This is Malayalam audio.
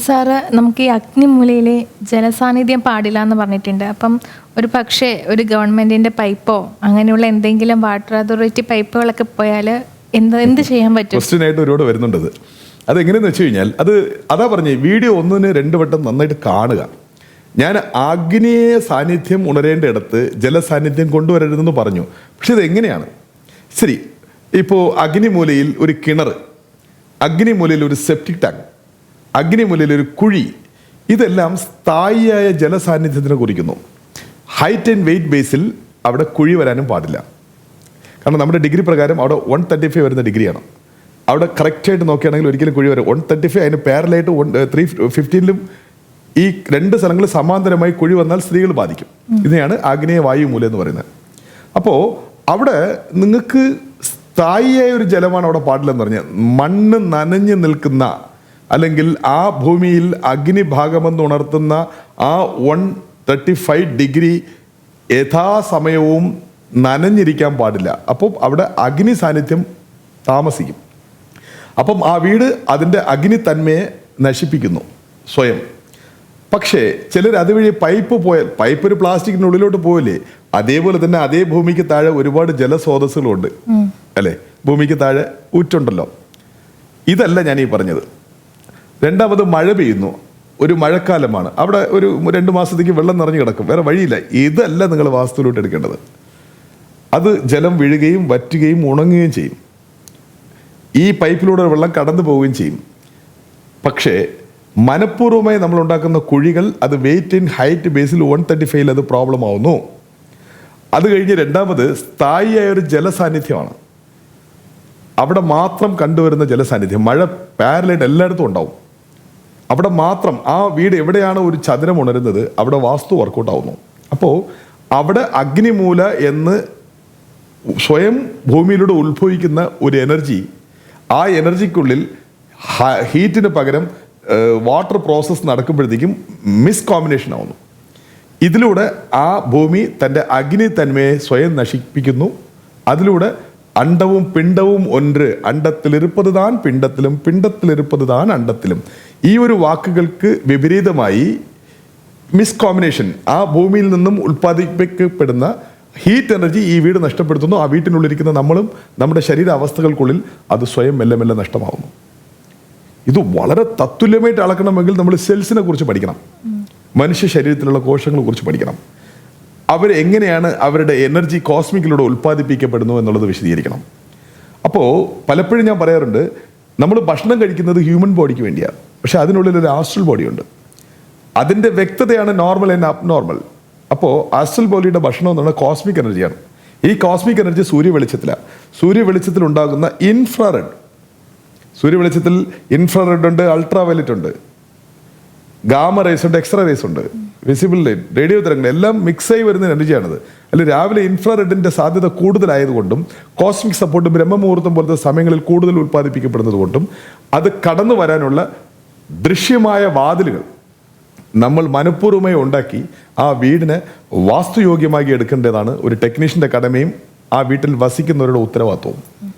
സാറ് നമുക്ക് ഈ അഗ്നിമൂലയിലെ ജലസാന്നിധ്യം പാടില്ല എന്ന് പറഞ്ഞിട്ടുണ്ട്. അപ്പം ഒരു പക്ഷേ ഒരു ഗവൺമെൻറ്റിൻ്റെ പൈപ്പോ അങ്ങനെയുള്ള എന്തെങ്കിലും വാട്ടർ അതോറിറ്റി പൈപ്പുകളൊക്കെ പോയാൽ എന്ത് ചെയ്യാൻ പറ്റും? ക്വസ്റ്റ്യനായിട്ട് ഒരുപാട് വരുന്നുണ്ടത്. അതെങ്ങനെയെന്ന് വെച്ച് കഴിഞ്ഞാൽ അതാ പറഞ്ഞേ, വീഡിയോ 1-2 വട്ടം നന്നായിട്ട് കാണുക. ഞാൻ അഗ്നിയെ സാന്നിധ്യം ഉണരേണ്ട ഇടത്ത് ജലസാന്നിധ്യം കൊണ്ടുവരരുതെന്ന് പറഞ്ഞു. പക്ഷെ ഇതെങ്ങനെയാണ്? ശരി, ഇപ്പോൾ അഗ്നിമൂലയിൽ ഒരു കിണർ, അഗ്നിമൂലയിൽ ഒരു സെപ്റ്റിക് ടാങ്ക്, അഗ്നിമൂലയിൽ ഒരു കുഴി, ഇതെല്ലാം സ്ഥായിയായ ജലസാന്നിധ്യത്തിനെ കുറിക്കുന്നു. ഹൈറ്റ് ആൻഡ് വെയിറ്റ് ബേസിൽ അവിടെ കുഴി വരാനും പാടില്ല. കാരണം നമ്മുടെ ഡിഗ്രി പ്രകാരം അവിടെ 135 വരുന്ന ഡിഗ്രിയാണ്. അവിടെ കറക്റ്റായിട്ട് നോക്കുകയാണെങ്കിൽ ഒരിക്കലും കുഴി വരും. 135 അതിന് പാരലായിട്ട് 315 ഈ 2 സ്ഥലങ്ങളിൽ സമാന്തരമായി കുഴി വന്നാൽ സ്ത്രീകൾ ബാധിക്കും. ഇതിനെയാണ് ആഗ്നേയ വായു മൂലം എന്ന് പറയുന്നത്. അപ്പോൾ അവിടെ നിങ്ങൾക്ക് സ്ഥായിയായ ഒരു ജലമാണ് അവിടെ പാടില്ലെന്ന് പറഞ്ഞാൽ, മണ്ണ് നനഞ്ഞു നിൽക്കുന്ന അല്ലെങ്കിൽ ആ ഭൂമിയിൽ അഗ്നിഭാഗമെന്ന് ഉണർത്തുന്ന ആ 135 ഡിഗ്രി യഥാസമയവും നനഞ്ഞിരിക്കാൻ പാടില്ല. അപ്പം അവിടെ അഗ്നി സാന്നിധ്യം താമസിക്കും. അപ്പം ആ വീട് അതിൻ്റെ അഗ്നി തന്മയെ നശിപ്പിക്കുന്നു സ്വയം. പക്ഷേ ചിലർ അതുവഴി പൈപ്പ് പോയാൽ, പൈപ്പ് ഒരു പ്ലാസ്റ്റിക്കിൻ്റെ ഉള്ളിലോട്ട് പോയില്ലേ, അതേപോലെ തന്നെ അതേ ഭൂമിക്ക് താഴെ ഒരുപാട് ജലസ്രോതസ്സുകളുണ്ട് അല്ലേ? ഭൂമിക്ക് താഴെ ഊറ്റുണ്ടല്ലോ. ഇതല്ല ഞാൻ ഈ പറഞ്ഞത്. രണ്ടാമത് മഴ പെയ്യുന്നു, ഒരു മഴക്കാലമാണ്, അവിടെ ഒരു 2 മാസത്തേക്ക് വെള്ളം നിറഞ്ഞു കിടക്കും, വേറെ വഴിയില്ല. ഇതല്ല നിങ്ങൾ വാസ്തുവിലോട്ട് എടുക്കേണ്ടത്. അത് ജലം വീഴുകയും വറ്റുകയും ഉണങ്ങുകയും ചെയ്യും. ഈ പൈപ്പിലൂടെ വെള്ളം കടന്നു പോവുകയും ചെയ്യും. പക്ഷേ മനഃപൂർവ്വമായി നമ്മൾ ഉണ്ടാക്കുന്ന കുഴികൾ, അത് വെയിറ്റ് ഇൻ ഹൈറ്റ് ബേസിൽ 135 അത് പ്രോബ്ലം ആവുന്നു. അത് കഴിഞ്ഞ് രണ്ടാമത് സ്ഥായിയായ ഒരു ജലസാന്നിധ്യമാണ്. അവിടെ മാത്രം കണ്ടുവരുന്ന ജലസാന്നിധ്യം, മഴ പാരലായിട്ട് എല്ലായിടത്തും ഉണ്ടാവും. അവിടെ മാത്രം ആ വീട് എവിടെയാണ് ഒരു ചതുരം ഉണരുന്നത് അവിടെ വാസ്തു വർക്കൗട്ട് ആവുന്നു. അപ്പോൾ അവിടെ അഗ്നിമൂല എന്ന് സ്വയം ഭൂമിയിലൂടെ ഉത്ഭവിക്കുന്ന ഒരു എനർജി, ആ എനർജിക്കുള്ളിൽ ഹീറ്റിന് പകരം വാട്ടർ പ്രോസസ്സ് നടക്കുമ്പോഴത്തേക്കും മിസ് കോമ്പിനേഷൻ ആവുന്നു. ഇതിലൂടെ ആ ഭൂമി തൻ്റെ അഗ്നി തന്മയെ സ്വയം നശിപ്പിക്കുന്നു. അതിലൂടെ അണ്ടവും പിണ്ടവും ഒன்று, അണ്ടത്തിലിരുപ്പത് താൻ പിണ്ടത്തിലും പിണ്ടത്തിലിരുപ്പത് താൻ അണ്ടത്തിലും, ഈ ഒരു വാക്കുകൾക്ക് വിപരീതമായി മിസ് കോമ്പിനേഷൻ, ആ ഭൂമിയിൽ നിന്നും ഉൽപ്പാദിപ്പിക്കപ്പെടുന്ന ഹീറ്റ് എനർജി ഈ വീട് നഷ്ടപ്പെടുത്തുന്നു. ആ വീട്ടിനുള്ളിരിക്കുന്ന നമ്മളും നമ്മുടെ ശരീരാവസ്ഥകൾക്കുള്ളിൽ അത് സ്വയം മെല്ലെ മെല്ലെ നഷ്ടമാവുന്നു. ഇത് വളരെ തത്തുല്യമായിട്ട് അളക്കണമെങ്കിൽ നമ്മൾ സെൽസിനെ കുറിച്ച് പഠിക്കണം, മനുഷ്യ ശരീരത്തിലുള്ള കോശങ്ങളെ കുറിച്ച് പഠിക്കണം. അവരെങ്ങനെയാണ് അവരുടെ എനർജി കോസ്മിക്കിലൂടെ ഉൽപ്പാദിപ്പിക്കപ്പെടുന്നു എന്നുള്ളത് വിശദീകരിക്കണം. അപ്പോൾ പലപ്പോഴും ഞാൻ പറയാറുണ്ട്, നമ്മൾ ഭക്ഷണം കഴിക്കുന്നത് ഹ്യൂമൻ ബോഡിക്ക് വേണ്ടിയാണ്, പക്ഷെ അതിനുള്ളിൽ ഒരു ആസ്ട്രൽ ബോഡിയുണ്ട്. അതിൻ്റെ വ്യക്തതയാണ് നോർമൽ ആൻഡ് അബ്നോർമൽ. അപ്പോൾ ആസ്ട്രൽ ബോഡിയുടെ ഭക്ഷണം എന്ന് പറഞ്ഞാൽ കോസ്മിക് എനർജിയാണ്. ഈ കോസ്മിക് എനർജി സൂര്യവെളിച്ചത്തിലാണ്. സൂര്യവെളിച്ചത്തിൽ ഉണ്ടാകുന്ന ഇൻഫ്രാറെഡ്, സൂര്യവെളിച്ചത്തിൽ ഇൻഫ്രാറെഡ് ഉണ്ട്, അൾട്രാ വയലറ്റ് ഉണ്ട്, ഗാമ റേസ് ഉണ്ട്, എക്സ്ട്രാ റേസ് ഉണ്ട്, വിസിബിൾ ലൈറ്റ്, റേഡിയോ തരംഗങ്ങൾ എല്ലാം മിക്സായി വരുന്ന എനർജിയാണിത്. അല്ലെങ്കിൽ രാവിലെ ഇൻഫ്രാറെഡിൻ്റെ സാധ്യത കൂടുതലായതുകൊണ്ടും കോസ്മിക് സപ്പോർട്ട് ബ്രഹ്മമുഹൂർത്തം പോലത്തെ സമയങ്ങളിൽ കൂടുതൽ ഉൽപ്പാദിപ്പിക്കപ്പെടുന്നത് കൊണ്ടും അത് കടന്നു വരാനുള്ള ദൃശ്യമായ വാതിലുകൾ നമ്മൾ മനഃപൂർവ്വമായി ഉണ്ടാക്കി ആ വീടിനെ വാസ്തുയോഗ്യമാക്കി എടുക്കേണ്ടതാണ് ഒരു ടെക്നീഷ്യൻ്റെ കടമയും ആ വീട്ടിൽ വസിക്കുന്നവരുടെ ഉത്തരവാദിത്വവും.